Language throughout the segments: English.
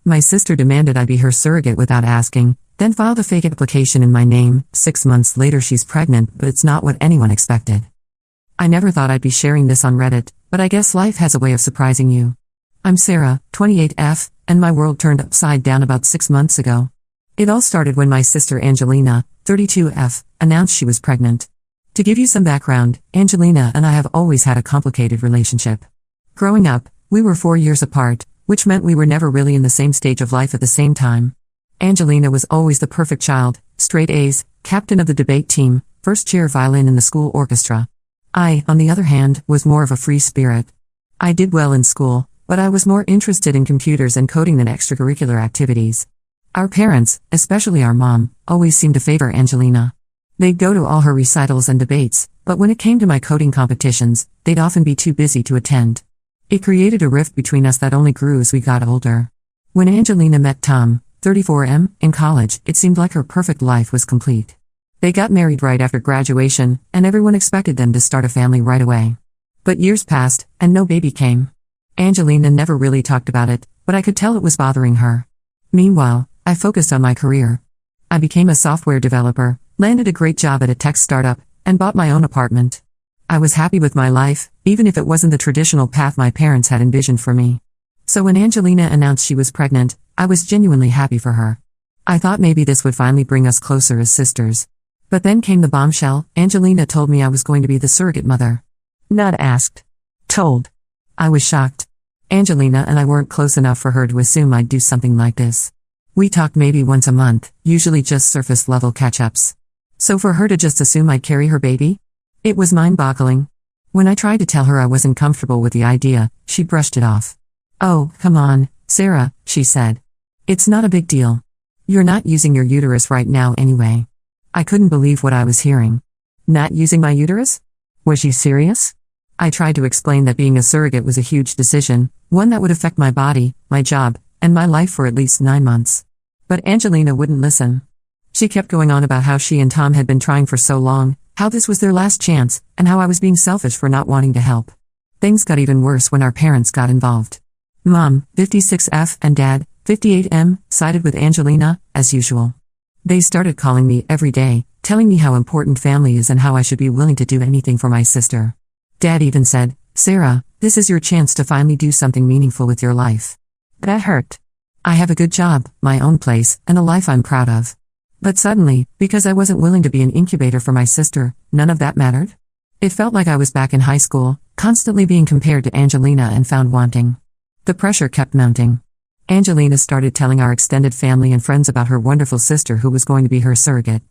My sister demanded I be her surrogate without asking, then filed a fake application in my name. 6 months later she's pregnant, but it's not what anyone expected. I never thought I'd be sharing this on Reddit, but I guess life has a way of surprising you. I'm Sarah, 28F, and my world turned upside down about 6 months ago. It all started when my sister Angelina, 32F, announced she was pregnant. To give you some background, Angelina and I have always had a complicated relationship. Growing up, we were 4 years apart, which meant we were never really in the same stage of life at the same time. Angelina was always the perfect child, straight A's, captain of the debate team, first chair violin in the school orchestra. I, on the other hand, was more of a free spirit. I did well in school, but I was more interested in computers and coding than extracurricular activities. Our parents, especially our mom, always seemed to favor Angelina. They'd go to all her recitals and debates, but when it came to my coding competitions, they'd often be too busy to attend. It created a rift between us that only grew as we got older. When Angelina met Tom, 34M, in college, it seemed like her perfect life was complete. They got married right after graduation, and everyone expected them to start a family right away. But years passed, and no baby came. Angelina never really talked about it, but I could tell it was bothering her. Meanwhile, I focused on my career. I became a software developer, landed a great job at a tech startup, and bought my own apartment. I was happy with my life, even if it wasn't the traditional path my parents had envisioned for me. So when Angelina announced she was pregnant, I was genuinely happy for her. I thought maybe this would finally bring us closer as sisters. But then came the bombshell. Angelina told me I was going to be the surrogate mother. Not asked. Told. I was shocked. Angelina and I weren't close enough for her to assume I'd do something like this. We talked maybe once a month, usually just surface-level catch-ups. So for her to just assume I'd carry her baby? It was mind-boggling. When I tried to tell her I wasn't comfortable with the idea, she brushed it off. "Oh, come on, Sarah," she said. "It's not a big deal. You're not using your uterus right now anyway." I couldn't believe what I was hearing. Not using my uterus? Was she serious? I tried to explain that being a surrogate was a huge decision, one that would affect my body, my job, and my life for at least 9 months. But Angelina wouldn't listen. She kept going on about how she and Tom had been trying for so long, how this was their last chance, and how I was being selfish for not wanting to help. Things got even worse when our parents got involved. Mom, 56F, and Dad, 58M, sided with Angelina, as usual. They started calling me every day, telling me how important family is and how I should be willing to do anything for my sister. Dad even said, "Sarah, this is your chance to finally do something meaningful with your life." That hurt. I have a good job, my own place, and a life I'm proud of. But suddenly, because I wasn't willing to be an incubator for my sister, none of that mattered. It felt like I was back in high school, constantly being compared to Angelina and found wanting. The pressure kept mounting. Angelina started telling our extended family and friends about her wonderful sister who was going to be her surrogate.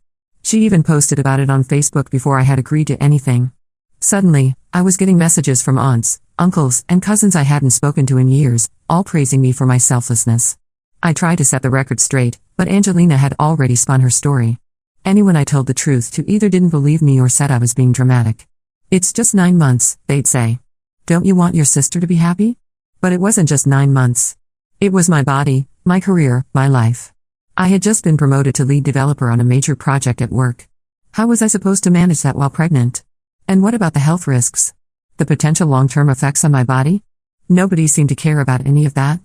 She even posted about it on Facebook before I had agreed to anything. Suddenly, I was getting messages from aunts, uncles, and cousins I hadn't spoken to in years, all praising me for my selflessness. I tried to set the record straight, but Angelina had already spun her story. Anyone I told the truth to either didn't believe me or said I was being dramatic. "It's just 9 months, they'd say. Don't you want your sister to be happy?" But it wasn't just 9 months. It was my body, my career, my life. I had just been promoted to lead developer on a major project at work. How was I supposed to manage that while pregnant? And what about the health risks? The potential long-term effects on my body? Nobody seemed to care about any of that.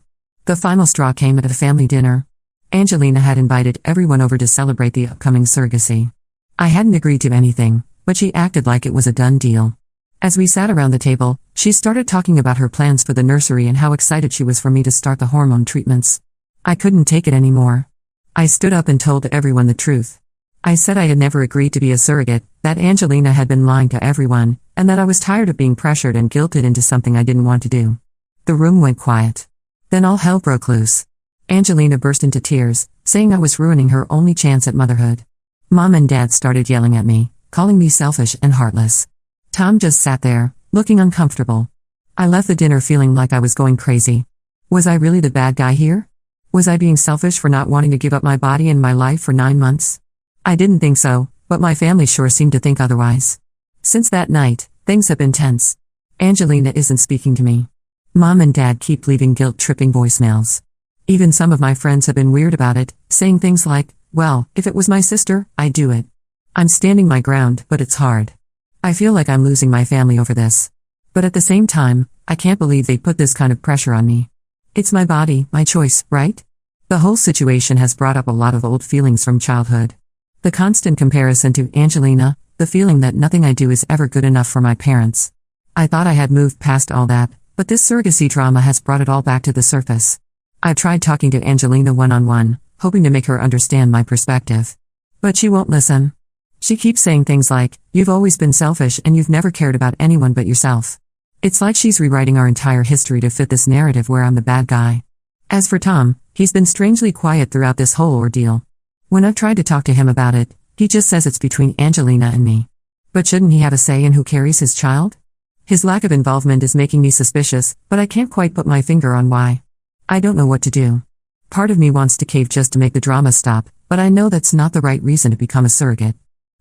The final straw came at a family dinner. Angelina had invited everyone over to celebrate the upcoming surrogacy. I hadn't agreed to anything, but she acted like it was a done deal. As we sat around the table, she started talking about her plans for the nursery and how excited she was for me to start the hormone treatments. I couldn't take it anymore. I stood up and told everyone the truth. I said I had never agreed to be a surrogate, that Angelina had been lying to everyone, and that I was tired of being pressured and guilted into something I didn't want to do. The room went quiet. Then all hell broke loose. Angelina burst into tears, saying I was ruining her only chance at motherhood. Mom and Dad started yelling at me, calling me selfish and heartless. Tom just sat there, looking uncomfortable. I left the dinner feeling like I was going crazy. Was I really the bad guy here? Was I being selfish for not wanting to give up my body and my life for 9 months? I didn't think so, but my family sure seemed to think otherwise. Since that night, things have been tense. Angelina isn't speaking to me. Mom and Dad keep leaving guilt-tripping voicemails. Even some of my friends have been weird about it, saying things like, "Well, if it was my sister, I'd do it." I'm standing my ground, but it's hard. I feel like I'm losing my family over this. But at the same time, I can't believe they put this kind of pressure on me. It's my body, my choice, right? The whole situation has brought up a lot of old feelings from childhood. The constant comparison to Angelina, the feeling that nothing I do is ever good enough for my parents. I thought I had moved past all that, but this surrogacy drama has brought it all back to the surface. I've tried talking to Angelina one-on-one, hoping to make her understand my perspective. But she won't listen. She keeps saying things like, "You've always been selfish and you've never cared about anyone but yourself." It's like she's rewriting our entire history to fit this narrative where I'm the bad guy. As for Tom, he's been strangely quiet throughout this whole ordeal. When I've tried to talk to him about it, he just says it's between Angelina and me. But shouldn't he have a say in who carries his child? His lack of involvement is making me suspicious, but I can't quite put my finger on why. I don't know what to do. Part of me wants to cave just to make the drama stop, but I know that's not the right reason to become a surrogate.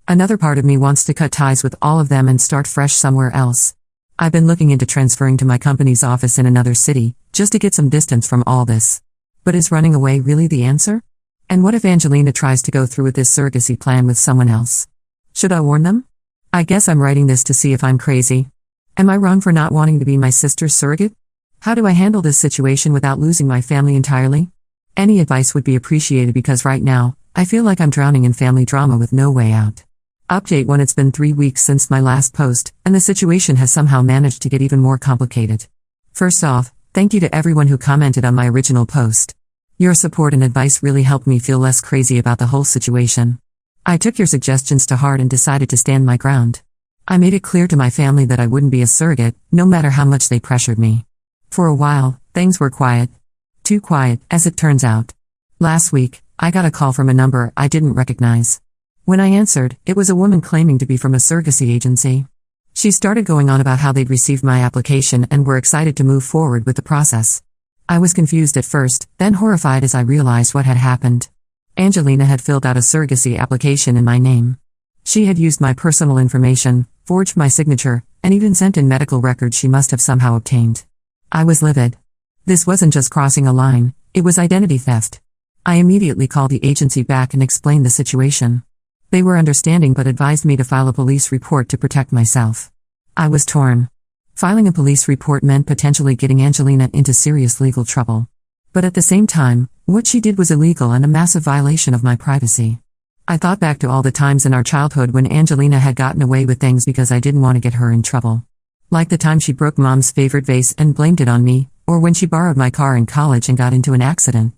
Another part of me wants to cut ties with all of them and start fresh somewhere else. I've been looking into transferring to my company's office in another city, just to get some distance from all this. But is running away really the answer? And what if Angelina tries to go through with this surrogacy plan with someone else? Should I warn them? I guess I'm writing this to see if I'm crazy. Am I wrong for not wanting to be my sister's surrogate? How do I handle this situation without losing my family entirely? Any advice would be appreciated because right now, I feel like I'm drowning in family drama with no way out. Update 1: It's been 3 weeks since my last post, and the situation has somehow managed to get even more complicated. First off, thank you to everyone who commented on my original post. Your support and advice really helped me feel less crazy about the whole situation. I took your suggestions to heart and decided to stand my ground. I made it clear to my family that I wouldn't be a surrogate, no matter how much they pressured me. For a while, things were quiet. Too quiet, as it turns out. Last week, I got a call from a number I didn't recognize. When I answered, it was a woman claiming to be from a surrogacy agency. She started going on about how they'd received my application and were excited to move forward with the process. I was confused at first, then horrified as I realized what had happened. Angelina had filled out a surrogacy application in my name. She had used my personal information, forged my signature, and even sent in medical records she must have somehow obtained. I was livid. This wasn't just crossing a line, it was identity theft. I immediately called the agency back and explained the situation. They were understanding but advised me to file a police report to protect myself. I was torn. Filing a police report meant potentially getting Angelina into serious legal trouble. But at the same time, what she did was illegal and a massive violation of my privacy. I thought back to all the times in our childhood when Angelina had gotten away with things because I didn't want to get her in trouble. Like the time she broke Mom's favorite vase and blamed it on me, or when she borrowed my car in college and got into an accident.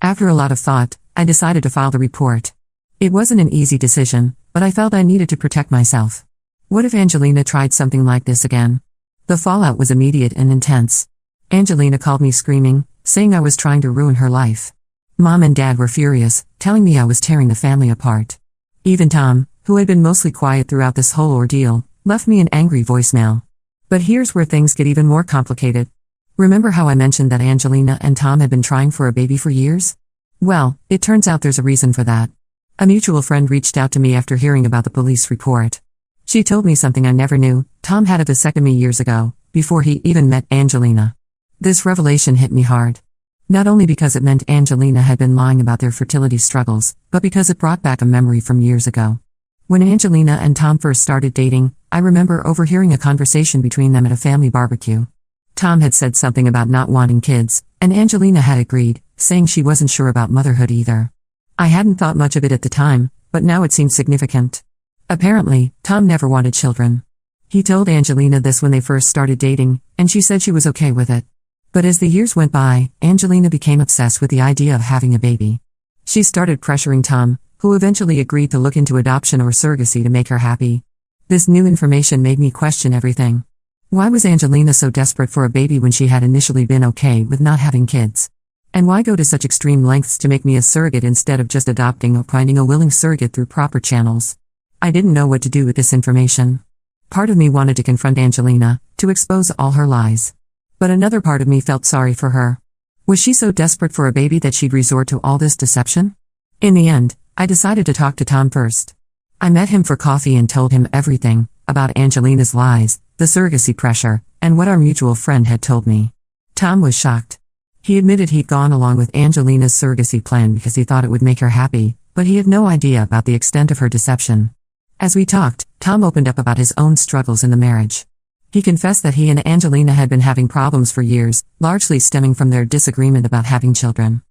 After a lot of thought, I decided to file the report. It wasn't an easy decision, but I felt I needed to protect myself. What if Angelina tried something like this again? The fallout was immediate and intense. Angelina called me screaming, saying I was trying to ruin her life. Mom and Dad were furious, telling me I was tearing the family apart. Even Tom, who had been mostly quiet throughout this whole ordeal, left me an angry voicemail. But here's where things get even more complicated. Remember how I mentioned that Angelina and Tom had been trying for a baby for years? Well, it turns out there's a reason for that. A mutual friend reached out to me after hearing about the police report. She told me something I never knew: Tom had a vasectomy years ago, before he even met Angelina. This revelation hit me hard. Not only because it meant Angelina had been lying about their fertility struggles, but because it brought back a memory from years ago. When Angelina and Tom first started dating, I remember overhearing a conversation between them at a family barbecue. Tom had said something about not wanting kids, and Angelina had agreed, saying she wasn't sure about motherhood either. I hadn't thought much of it at the time, but now it seemed significant. Apparently, Tom never wanted children. He told Angelina this when they first started dating, and she said she was okay with it. But as the years went by, Angelina became obsessed with the idea of having a baby. She started pressuring Tom, who eventually agreed to look into adoption or surrogacy to make her happy. This new information made me question everything. Why was Angelina so desperate for a baby when she had initially been okay with not having kids? And why go to such extreme lengths to make me a surrogate instead of just adopting or finding a willing surrogate through proper channels? I didn't know what to do with this information. Part of me wanted to confront Angelina, to expose all her lies. But another part of me felt sorry for her. Was she so desperate for a baby that she'd resort to all this deception? In the end, I decided to talk to Tom first. I met him for coffee and told him everything, about Angelina's lies, the surrogacy pressure, and what our mutual friend had told me. Tom was shocked. He admitted he'd gone along with Angelina's surrogacy plan because he thought it would make her happy, but he had no idea about the extent of her deception. As we talked, Tom opened up about his own struggles in the marriage. He confessed that he and Angelina had been having problems for years, largely stemming from their disagreement about having children.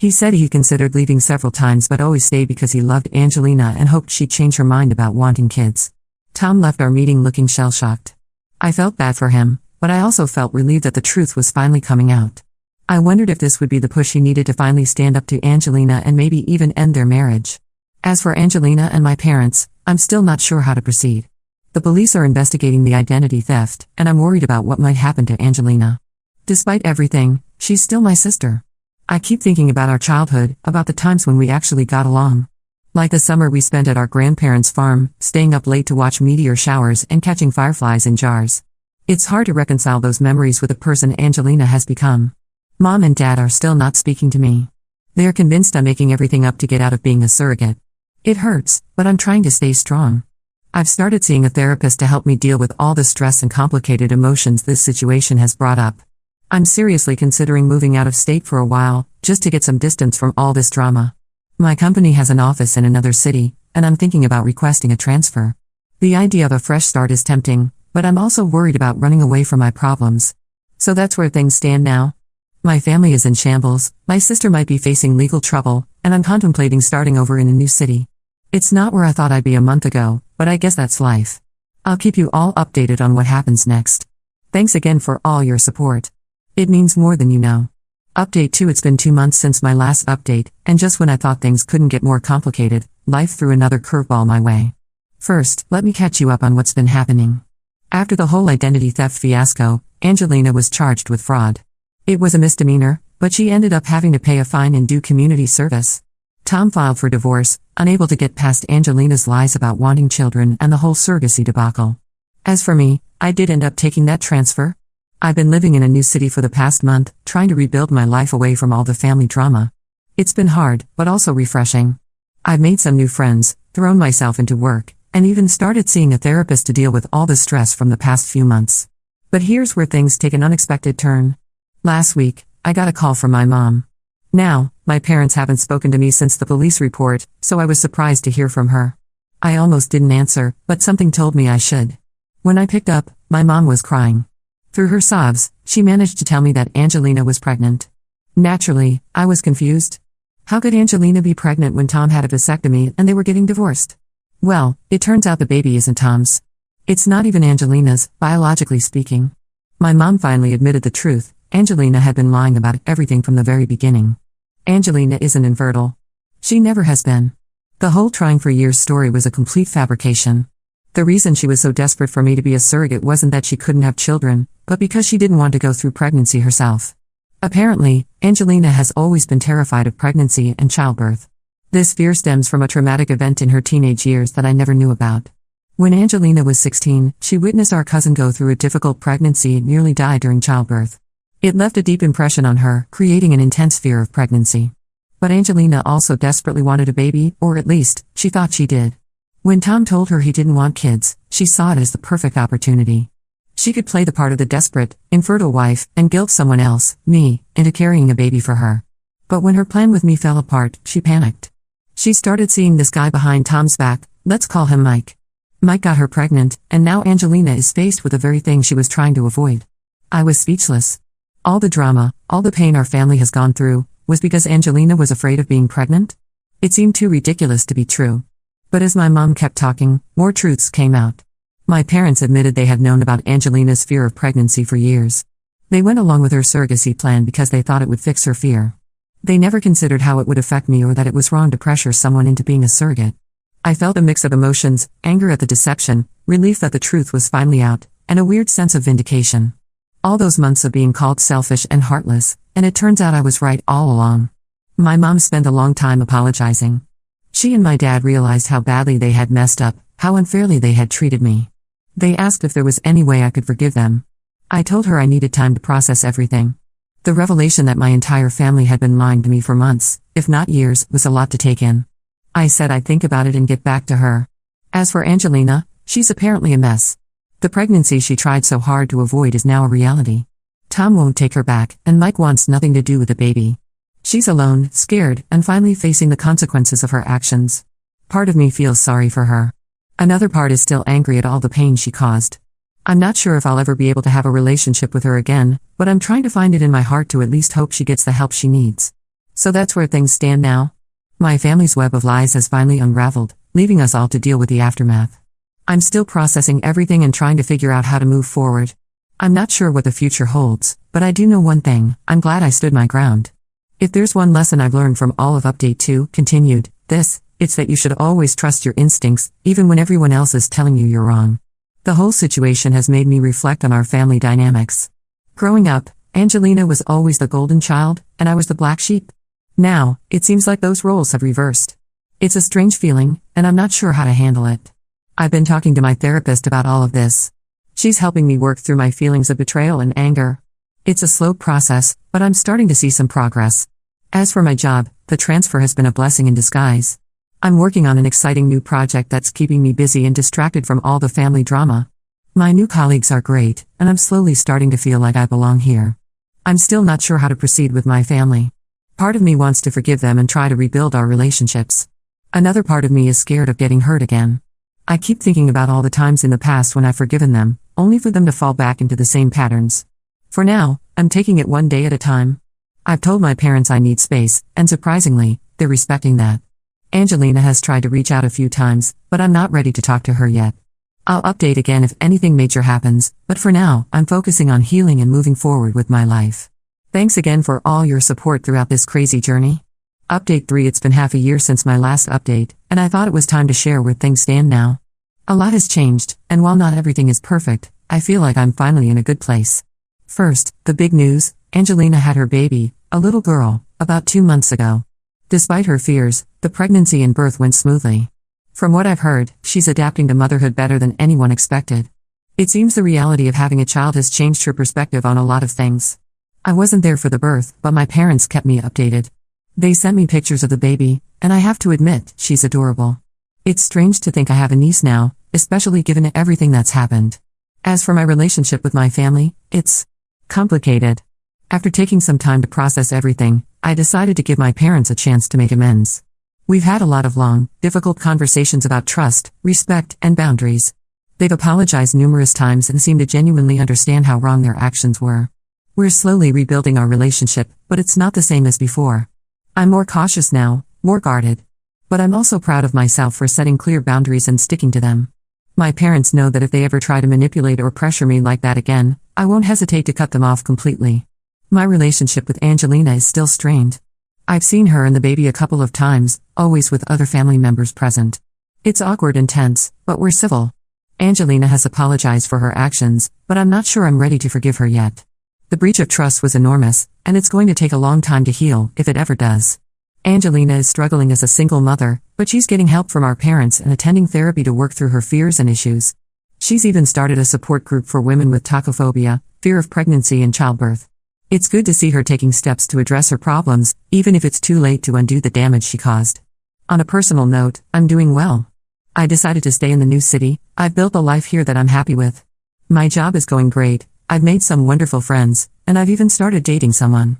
He said he considered leaving several times but always stayed because he loved Angelina and hoped she'd change her mind about wanting kids. Tom left our meeting looking shell-shocked. I felt bad for him, but I also felt relieved that the truth was finally coming out. I wondered if this would be the push he needed to finally stand up to Angelina and maybe even end their marriage. As for Angelina and my parents, I'm still not sure how to proceed. The police are investigating the identity theft, and I'm worried about what might happen to Angelina. Despite everything, she's still my sister. I keep thinking about our childhood, about the times when we actually got along. Like the summer we spent at our grandparents' farm, staying up late to watch meteor showers and catching fireflies in jars. It's hard to reconcile those memories with the person Angelina has become. Mom and Dad are still not speaking to me. They're convinced I'm making everything up to get out of being a surrogate. It hurts, but I'm trying to stay strong. I've started seeing a therapist to help me deal with all the stress and complicated emotions this situation has brought up. I'm seriously considering moving out of state for a while, just to get some distance from all this drama. My company has an office in another city, and I'm thinking about requesting a transfer. The idea of a fresh start is tempting, but I'm also worried about running away from my problems. So that's where things stand now. My family is in shambles, my sister might be facing legal trouble, and I'm contemplating starting over in a new city. It's not where I thought I'd be a month ago, but I guess that's life. I'll keep you all updated on what happens next. Thanks again for all your support. It means more than you know. Update 2. It's been 2 months since my last update, and just when I thought things couldn't get more complicated, life threw another curveball my way. First, let me catch you up on what's been happening. After the whole identity theft fiasco, Angelina was charged with fraud. It was a misdemeanor, but she ended up having to pay a fine and do community service. Tom filed for divorce, unable to get past Angelina's lies about wanting children and the whole surrogacy debacle. As for me, I did end up taking that transfer. I've been living in a new city for the past month, trying to rebuild my life away from all the family drama. It's been hard, but also refreshing. I've made some new friends, thrown myself into work, and even started seeing a therapist to deal with all the stress from the past few months. But here's where things take an unexpected turn. Last week, I got a call from my mom. Now, my parents haven't spoken to me since the police report, so I was surprised to hear from her. I almost didn't answer, but something told me I should. When I picked up, my mom was crying. Through her sobs, she managed to tell me that Angelina was pregnant. Naturally, I was confused. How could Angelina be pregnant when Tom had a vasectomy and they were getting divorced? Well, it turns out the baby isn't Tom's. It's not even Angelina's, biologically speaking. My mom finally admitted the truth. Angelina had been lying about everything from the very beginning. Angelina isn't infertile. She never has been. The whole trying for years story was a complete fabrication. The reason she was so desperate for me to be a surrogate wasn't that she couldn't have children, but because she didn't want to go through pregnancy herself. Apparently, Angelina has always been terrified of pregnancy and childbirth. This fear stems from a traumatic event in her teenage years that I never knew about. When Angelina was 16, she witnessed our cousin go through a difficult pregnancy and nearly die during childbirth. It left a deep impression on her, creating an intense fear of pregnancy. But Angelina also desperately wanted a baby, or at least, she thought she did. When Tom told her he didn't want kids, she saw it as the perfect opportunity. She could play the part of the desperate, infertile wife, and guilt someone else, me, into carrying a baby for her. But when her plan with me fell apart, she panicked. She started seeing this guy behind Tom's back, let's call him Mike. Mike got her pregnant, and now Angelina is faced with the very thing she was trying to avoid. I was speechless. All the drama, all the pain our family has gone through, was because Angelina was afraid of being pregnant? It seemed too ridiculous to be true. But as my mom kept talking, more truths came out. My parents admitted they had known about Angelina's fear of pregnancy for years. They went along with her surrogacy plan because they thought it would fix her fear. They never considered how it would affect me or that it was wrong to pressure someone into being a surrogate. I felt a mix of emotions, anger at the deception, relief that the truth was finally out, and a weird sense of vindication. All those months of being called selfish and heartless, and it turns out I was right all along. My mom spent a long time apologizing. She and my dad realized how badly they had messed up, how unfairly they had treated me. They asked if there was any way I could forgive them. I told her I needed time to process everything. The revelation that my entire family had been lying to me for months, if not years, was a lot to take in. I said I'd think about it and get back to her. As for Angelina, she's apparently a mess. The pregnancy she tried so hard to avoid is now a reality. Tom won't take her back, and Mike wants nothing to do with the baby. She's alone, scared, and finally facing the consequences of her actions. Part of me feels sorry for her. Another part is still angry at all the pain she caused. I'm not sure if I'll ever be able to have a relationship with her again, but I'm trying to find it in my heart to at least hope she gets the help she needs. So that's where things stand now. My family's web of lies has finally unraveled, leaving us all to deal with the aftermath. I'm still processing everything and trying to figure out how to move forward. I'm not sure what the future holds, but I do know one thing: I'm glad I stood my ground. If there's one lesson I've learned from all of Update 2, continued, it's that you should always trust your instincts, even when everyone else is telling you you're wrong. The whole situation has made me reflect on our family dynamics. Growing up, Angelina was always the golden child, and I was the black sheep. Now, it seems like those roles have reversed. It's a strange feeling, and I'm not sure how to handle it. I've been talking to my therapist about all of this. She's helping me work through my feelings of betrayal and anger. It's a slow process, but I'm starting to see some progress. As for my job, the transfer has been a blessing in disguise. I'm working on an exciting new project that's keeping me busy and distracted from all the family drama. My new colleagues are great, and I'm slowly starting to feel like I belong here. I'm still not sure how to proceed with my family. Part of me wants to forgive them and try to rebuild our relationships. Another part of me is scared of getting hurt again. I keep thinking about all the times in the past when I've forgiven them, only for them to fall back into the same patterns. For now, I'm taking it one day at a time. I've told my parents I need space, and surprisingly, they're respecting that. Angelina has tried to reach out a few times, but I'm not ready to talk to her yet. I'll update again if anything major happens, but for now, I'm focusing on healing and moving forward with my life. Thanks again for all your support throughout this crazy journey. Update 3. It's been half a year since my last update, and I thought it was time to share where things stand now. A lot has changed, and while not everything is perfect, I feel like I'm finally in a good place. First, the big news: Angelina had her baby, a little girl, about 2 months ago. Despite her fears, the pregnancy and birth went smoothly. From what I've heard, she's adapting to motherhood better than anyone expected. It seems the reality of having a child has changed her perspective on a lot of things. I wasn't there for the birth, but my parents kept me updated. They sent me pictures of the baby, and I have to admit, she's adorable. It's strange to think I have a niece now, especially given everything that's happened. As for my relationship with my family, it's complicated. After taking some time to process everything, I decided to give my parents a chance to make amends. We've had a lot of long, difficult conversations about trust, respect, and boundaries. They've apologized numerous times and seem to genuinely understand how wrong their actions were. We're slowly rebuilding our relationship, but it's not the same as before. I'm more cautious now, more guarded. But I'm also proud of myself for setting clear boundaries and sticking to them. My parents know that if they ever try to manipulate or pressure me like that again, I won't hesitate to cut them off completely. My relationship with Angelina is still strained. I've seen her and the baby a couple of times, always with other family members present. It's awkward and tense, but we're civil. Angelina has apologized for her actions, but I'm not sure I'm ready to forgive her yet. The breach of trust was enormous, and it's going to take a long time to heal, if it ever does. Angelina is struggling as a single mother, but she's getting help from our parents and attending therapy to work through her fears and issues. She's even started a support group for women with tachophobia, fear of pregnancy and childbirth. It's good to see her taking steps to address her problems, even if it's too late to undo the damage she caused. On a personal note, I'm doing well. I decided to stay in the new city. I've built a life here that I'm happy with. My job is going great. I've made some wonderful friends, and I've even started dating someone.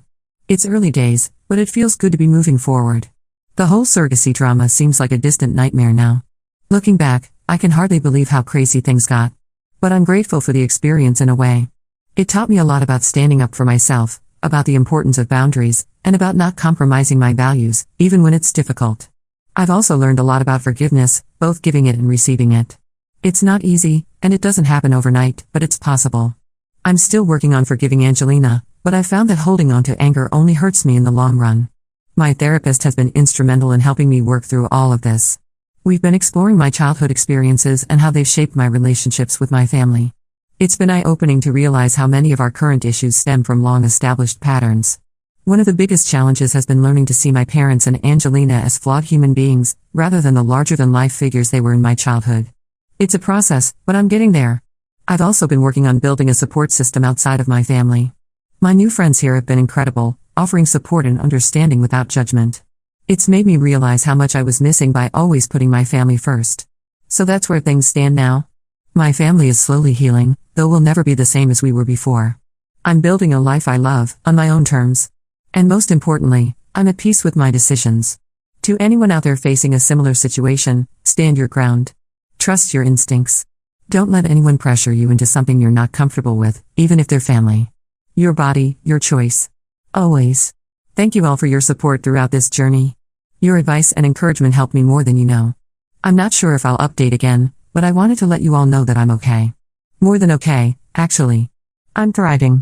It's early days, but it feels good to be moving forward. The whole surrogacy drama seems like a distant nightmare now. Looking back, I can hardly believe how crazy things got. But I'm grateful for the experience in a way. It taught me a lot about standing up for myself, about the importance of boundaries, and about not compromising my values, even when it's difficult. I've also learned a lot about forgiveness, both giving it and receiving it. It's not easy, and it doesn't happen overnight, but it's possible. I'm still working on forgiving Angelina, but I've found that holding on to anger only hurts me in the long run. My therapist has been instrumental in helping me work through all of this. We've been exploring my childhood experiences and how they've shaped my relationships with my family. It's been eye-opening to realize how many of our current issues stem from long-established patterns. One of the biggest challenges has been learning to see my parents and Angelina as flawed human beings, rather than the larger-than-life figures they were in my childhood. It's a process, but I'm getting there. I've also been working on building a support system outside of my family. My new friends here have been incredible, offering support and understanding without judgment. It's made me realize how much I was missing by always putting my family first. So that's where things stand now. My family is slowly healing, though we'll never be the same as we were before. I'm building a life I love, on my own terms. And most importantly, I'm at peace with my decisions. To anyone out there facing a similar situation, stand your ground. Trust your instincts. Don't let anyone pressure you into something you're not comfortable with, even if they're family. Your body, your choice. Always. Thank you all for your support throughout this journey. Your advice and encouragement helped me more than you know. I'm not sure if I'll update again, but I wanted to let you all know that I'm okay. More than okay, actually. I'm thriving.